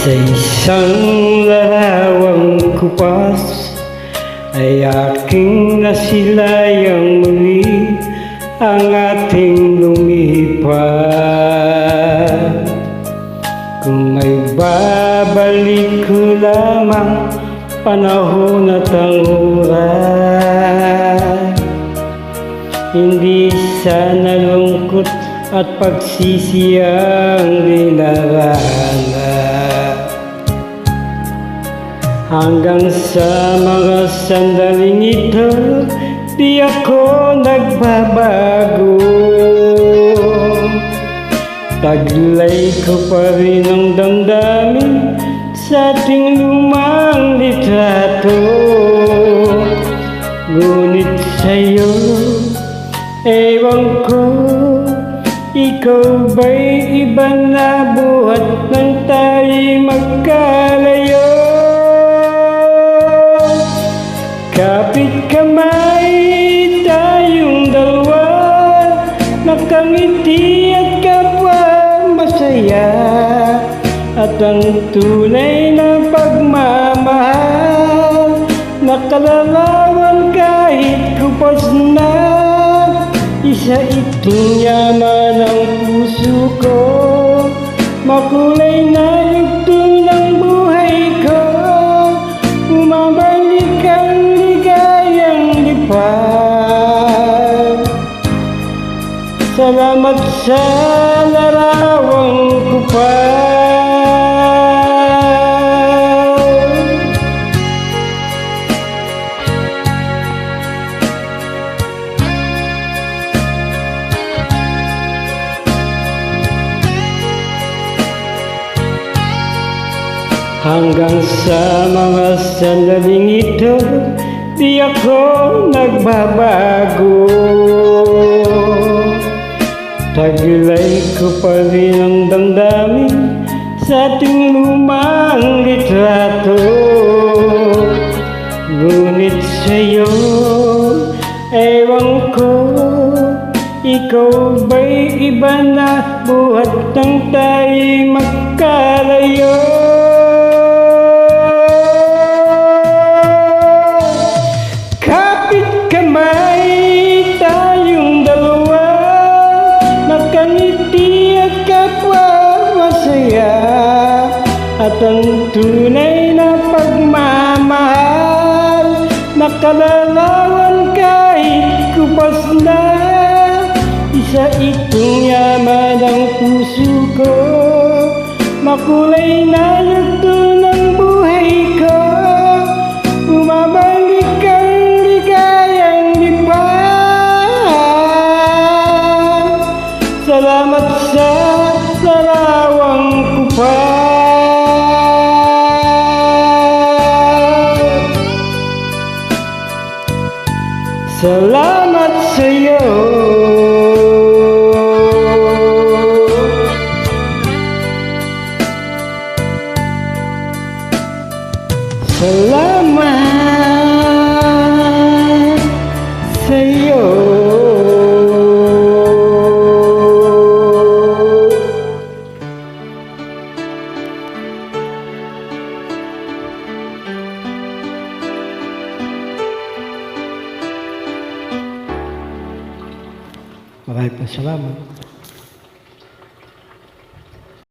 Sa isang larawang kupas ay aking nasilayang muli ang ating lumipat. Kung may babalik ko lamang panahon at ang oras, hindi sana lungkot at pagsisiyang dinaranas. Hanggang sa mga sandaling ito, di ako nagbabago. Taglay ko pa rin ang damdamin sa ating lumang litrato. Ngunit sa'yo, ewan ko, ikaw ba'y iba na buhat nang tayo'y magkalayo? Kapit kamay tayong dalawa, nakangiti at kapwa masaya, at ang tunay na pagmamahal nakalarawan kahit kupas na. Isa itong yaman ng puso ko, makulay na yugto ng buhay ko. Umabalik ang ligayang lipat. Salamat sa larawang kupas. Hanggang sa mga sandaling ito, di ako nagbabago. Taglay ko pa rin ang damdamin sa ating lumang litrato. Ngunit sa'yo, ewan ko, ikaw ba'y iba na buhat nang tayo'y magkalayo? At ang tunay na pagmamahal nakalarawan kahit kupas na. Isa itong yaman ng puso ko, makulay na yugto ng buhay ko. Umabalik ang ligayang lipat. Salamat sa larawang kupas. Salamat sa'yo. Salamat sa'yo. Maraming salamat.